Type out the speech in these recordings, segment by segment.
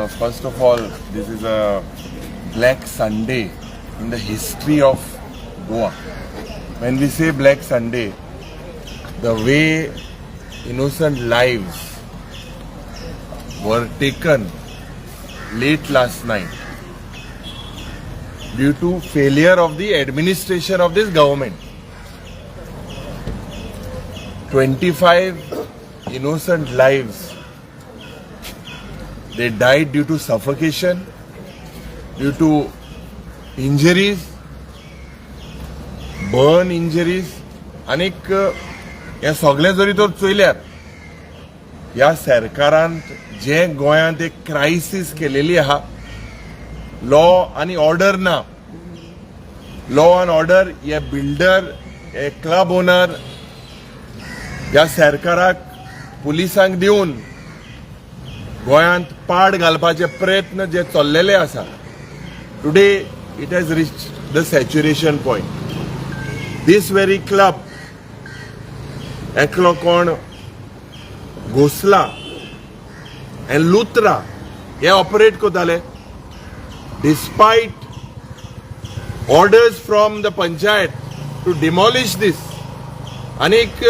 First of all, this is a Black Sunday in the history of Goa. When we say Black Sunday, the way innocent lives were taken late last night due to failure of the administration of this government. 25 innocent lives, they died due to suffocation, due to injuries, burn injuries. आनीक हे सगळे जरी तर चोयल्यार ह्या सरकारान जे गोंयांत एक crisis केलेली आहा, law आनी ऑर्डर ना. लॉ अँड ऑर्डर हे बिल्डर, हे क्लब ओनर ह्या सरकाराक पुलिसांक दिवन गोंयांत पाड घालपाचे प्रयत्न जे चल्लेले आसा. Today it has reached the saturation point. This very club एकलो कोण घोसला एंड लुत्रा हे ऑपरेट करताले despite orders from the panchayat to demolish this. आनीक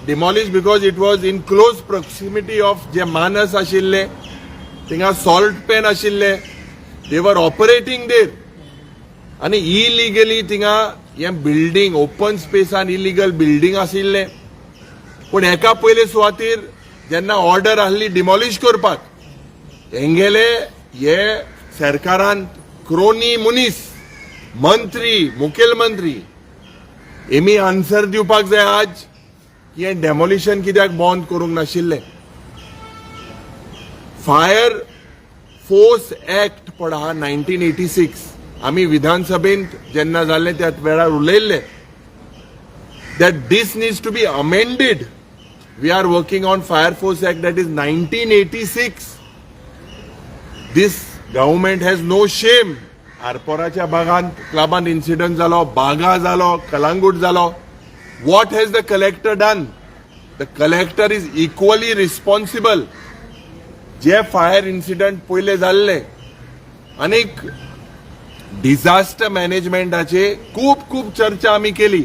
demolish because it was in close proximity of जे मानस आशिल्ले, थिंगा सॉल्ट पेन आशिल्ले, दे वर ऑपरेटिंग देर. आनी इलिगली थिंगा हे बिल्डिंग ओपन स्पेसान इलिगल बिल्डिंग आशिल्ले. पूण हेका पयले सुवातेर जेन्ना ऑर्डर आहली डिमॉलिश करपाक, हेंगेले हे सरकारान क्रोनी मुनीस, मंत्री, मुखेलमंत्री हेमी आन्सर दिवपाक जाय आज की हे डेमोलिशन कित्याक बंद करूंक नाशिल्ले. फायर फोर्स एक्ट पड आहा 1986, आमी विधानसभेंत जेन्ना जाल्ले त्या वेळार उलयल्ले that this needs to be amended. We are working on Fire Force Act that is 1986. This government has no shame. आरपोराच्या बागांत क्लबांत इन्सिडंट जालो, बागा जालो, कलांगूट जालो. What has the collector done? The collector is equally responsible. J fire incident पयले जाल्ले आनीक disaster मॅनेजमेंटाचे खूब चर्चा आमी केली.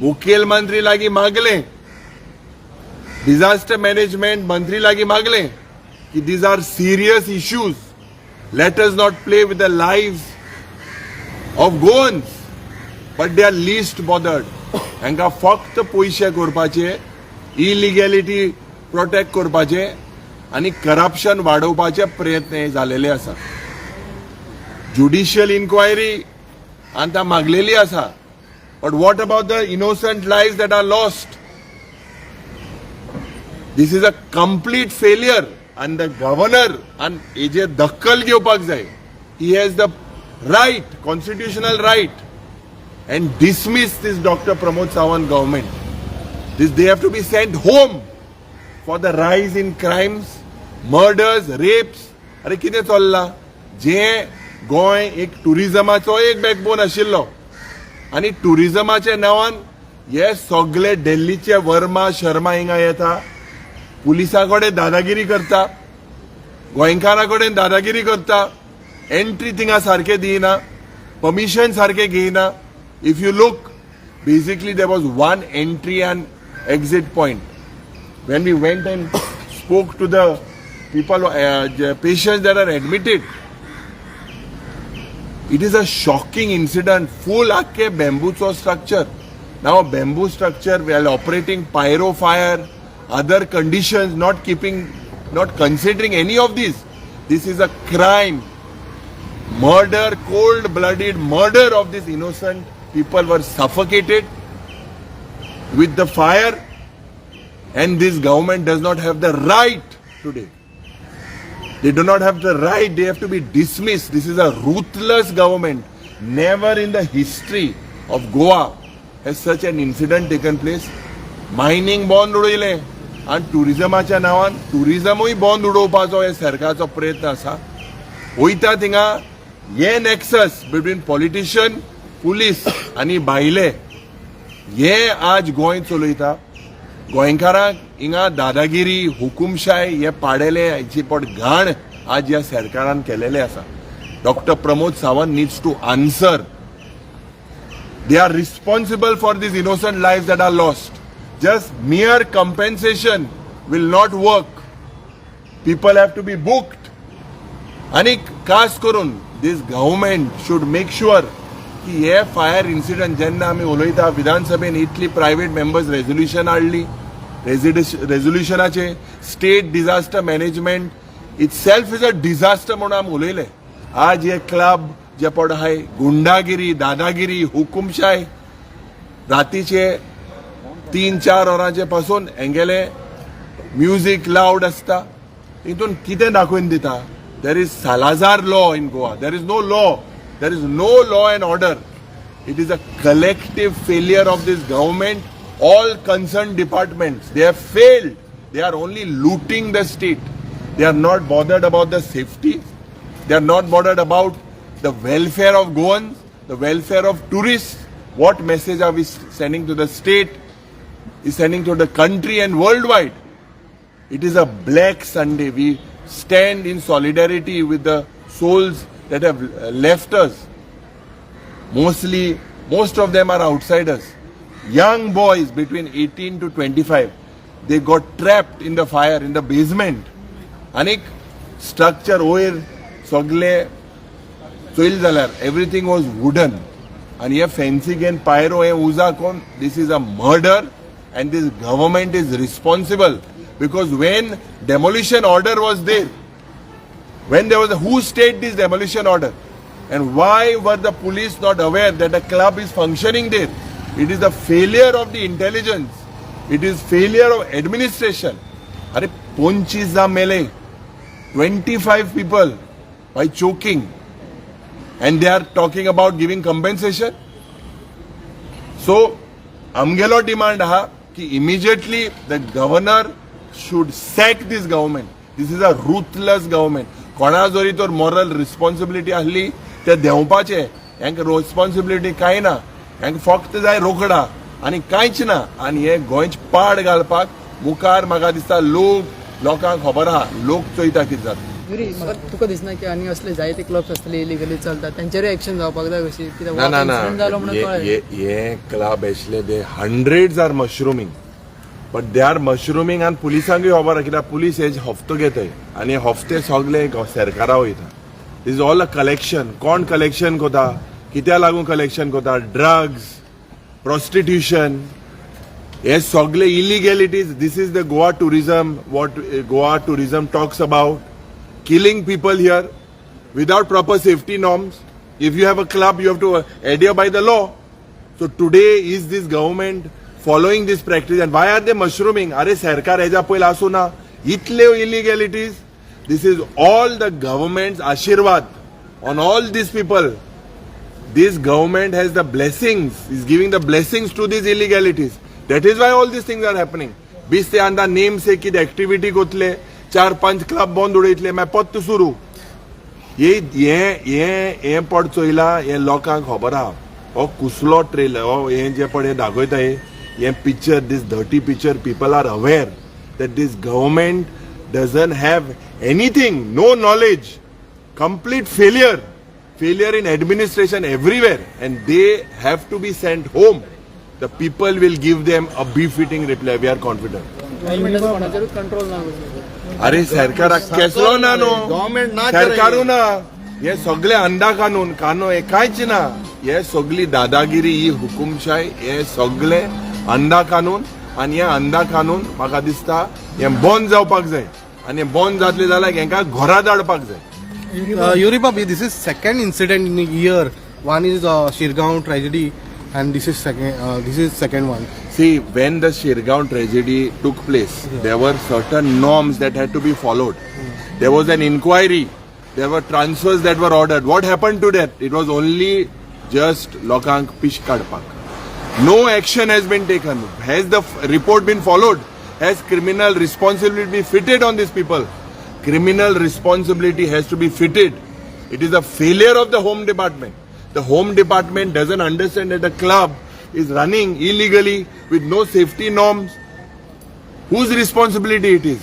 मुखेलमंत्री लागी मागले, डिझास्टर मॅनेजमेंट मंत्री लागी मागले की these are serious issues. Let us not play with the lives of Goans, but they are least bothered. हांकां फक्त पयशे करपाचे, इलिगॅलिटी प्रोटेक्ट करपाचे आनी करप्शन वाडोवपाचे प्रयत्न हे जालेले आसा. ज्युडिशियल इन्क्वायरी आतां मागलेली आसा. But what about the innocent lives that are lost? This is a complete failure, and the governor and AJ dakhal घेवपाक जाय. He has the right, constitutional right, and dismiss this Dr. Pramod Sawant government. They have to be sent home for the rise in crimes, murders, rapes. अरे कितें चल्ला? जे गोंय एक टुरिजमाचो एक backbone आशिल्लो, आणि टुरिजमाच्या नावान हे सगळे दिल्लीचे वर्मा शर्मा हिंगा येता, पुलिसा कडेन दादागिरी करता, गोंयकारा कडेन दादागिरी करता, एंट्री थिंगा सारखे दिना, परमिशन सारखे घेयना. If you look, basically there was one entry and exit point. When we went and spoke to the people, patients that are admitted, it is a shocking incident. Full akke bamboo structure. Now a bamboo structure while operating pyro fire, other conditions, not considering any of these. This is a crime. Murder, cold-blooded murder of these innocent people were suffocated with the fire, and this government does not have the right today. They do not have the right. They have to be dismissed. This is a ruthless government. Never in the history of Goa has such an incident taken place. Mining bond उडयले आणि टुरिजमाच्या नावान टुरिजमूय बंद उडोवपाचो हे सरकारचो प्रयत्न आसा. वयता थिंगा हे nexus between politician, police आनी भायले हे आज गोंय चलयता. गोंयकारांक हिंगा दादागिरी, हुकुमशाय हे पाडेले, हाची पड घाण आज ह्या सरकारान केलेले आसा. Dr. Pramod Sawant needs to answer. They are responsible for these innocent lives that are lost. Just mere compensation will not work. People have to be booked. आणि खास करून this government should make sure की हे fire incident जेन्ना आमी उलयता विधानसभेन इतली private members resolution हाडली रेझोल्युशनाचे state disaster management itself is a disaster म्हणून आमी उलयले. आज हे क्लब जे पड आहाय गुंडागिरी दादागिरी हुकुमशाही रातीचे 3-4 वरांचे पासून हेंगेले म्युझिक लावड आसता हितून कितें दाखोवन दिता. There is Salazar law in Goa. There is no law. There is no law and order. It is a collective failure of this government. All concerned departments, they have failed. They are only looting the state. They are not bothered about the safety. They are not bothered about the welfare of Goans, the welfare of tourists. What message are we sending to the state? Is sending to the country and worldwide. It is a black Sunday. We stand in solidarity with the souls that have left us. Most of them are outsiders. Young boys between 18 to 25. They got trapped in the fire in the basement. Anik structure oir sogle soil zalar. Everything was wooden. And here fencing and pyro and uza kon. This is a murder and this government is responsible because when demolition order was there, when there was who stayed this demolition order and why were the police not aware that a club is functioning there? It is the failure of the intelligence. It is failure of administration. Are Ponchiza Mele, 25 people by choking and they are talking about giving compensation. So amgelo demand ha ki immediately the governor should sack this government. This is a ruthless government. कोणा जरी तर moral responsibility आसली ते देंवपाचे हांकां responsibility कांय ना. हांकां फक्त जाय रोकडा आनी कांयच ना. आनी हे गोंयचे पाड घालपाक मुखार म्हाका दिसता लोकांक खबर आहा लोक चोयता कितें जाता. युरी म्हाका तुका दिसना की आनी असले जायते क्लब्स आसतले इलिगली चलतात तांचेरूय एक्शन जावपाक जाय कशी कित्याक जालो म्हणून कळ्ळें. हे क्लब आसले they hundreds are mushrooming but they are mushrooming आनी पुलिसांकूय खबर आहा कित्याक पुलीस हेज हफ्तो घेताय आनी हफ्ते सगळे सरकारा वयता. This is all a collection. कोण कलेक्शन कोता कित्या लागून कलेक्शन कोता. ड्रग्स प्रॉस्टिट्यूशन हे सगळे illegalities. This is the Goa tourism what Goa tourism talks about. Killing people here without proper safety norms. If you have a club you have to adhere by the law. So today is this government following this practice and why are they mushrooming? Are सरकार हेजा पयला आसूं ना इतले illegalities. This is all the government's ashirwad on all these people. This government has the blessings, is giving the blessings to these illegalities. That is why all these things are happening. 20 ते अंदा name से किद activity कोतले 4-5 club बंद उडयतले मागीर पत्त सुरू. हे per चोयला हे लोकांक खबर आहा. हो कुसलो ट्रेलर हो हे जे पड हे दाखयता हे picture, this dirty picture, people are aware that this government doesn't have anything, no knowledge, complete failure in administration everywhere, and they have to be sent home. The people will give them a befitting reply. We are confident. Control ना. अरे सरकार केसलो ना no सरकारू ना हे सगळे अंधा कानून हे कांयच ना. हे सगळी दादागिरी ही हुकुमशाही हे सगळे अंधा कानून आनी हे अंधा कानून म्हाका दिसता हे बंद जावपाक जाय आनी बंद जातले जाल्यार हेंकां घरा धाडपाक जाय. Yuri Babi, this is second incident in a year. One is Shirgaon tragedy, and this is second one. See, when the Shirgaon tragedy took place, there were certain norms that had to be followed. There was an inquiry. There were transfers that were ordered. What happened to that? It was only just lokank pish kadpak. No action has been taken. Has the report been followed? Has criminal responsibility been fitted on these people? Criminal responsibility has to be fitted. It is a failure of the Home Department. The Home Department doesn't understand that the club is running illegally with no safety norms. Whose responsibility it is?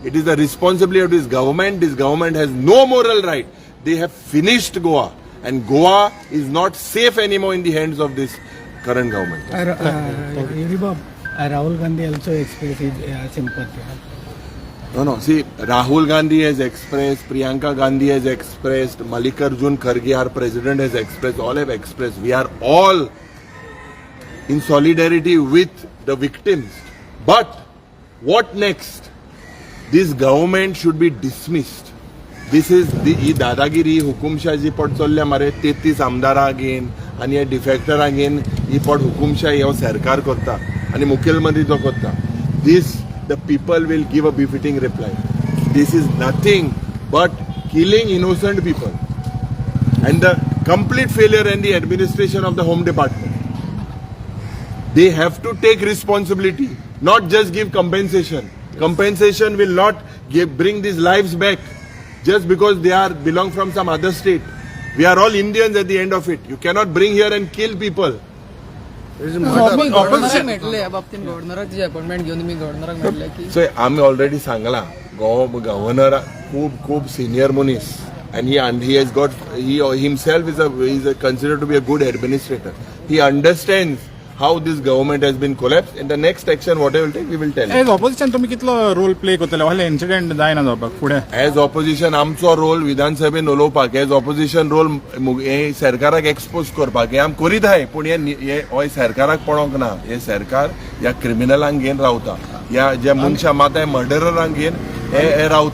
It is the responsibility of this government. This government has no moral right. They have finished Goa, and Goa is not safe anymore in the hands of this current government. Rahul Gandhi also expressed his sympathy. No. See, Rahul Gandhi has expressed, Priyanka Gandhi has expressed, Mallikarjun Kharge, our president, has expressed, all have expressed. We are all in solidarity with the victims. But what next? This government should be dismissed. This is the ही दादागिरी हुकुमशाही पट चल्ल्या मरे 33 आमदारां घेन आनी हे डिफेक्टरां घेन ही पट हुकुमशाही हो सरकार करता आनी मुखेलमंत्री तो करता. This the people will give a befitting reply. This is nothing but killing innocent people and the complete failure in the administration of the Home Department. They have to take responsibility, not just give compensation. Compensation will not bring these lives back just because they belong from some other state. We are all Indians at the end of it. You cannot bring here and kill people. गव्हर्नराक मेळटले ह्या बाबतीत गव्हर्नराची appointment घेऊन तुम्ही गव्हर्नराक मेळटले की So आम्ही already Sangla governor खूप senior मनीस and he has got he himself is considered to be a good administrator. He understands how this government has been collapsed. In the next action whatever will take we will tell him. As opposition तुम्ही कितलो role play करतले व्हडले incident जायना जावपाक फुडें As opposition आमचो role विधानसभेन उलोवपाक as opposition role हे सरकाराक एक्सपोज करपाक हे आमी करीत आहाय पूण हे सरकाराक पडोंक ना. हे सरकार ह्या क्रिमिनलांक घेवन रावता ह्या ज्या मनशां मात मर्डररांक घेवन हे रावता.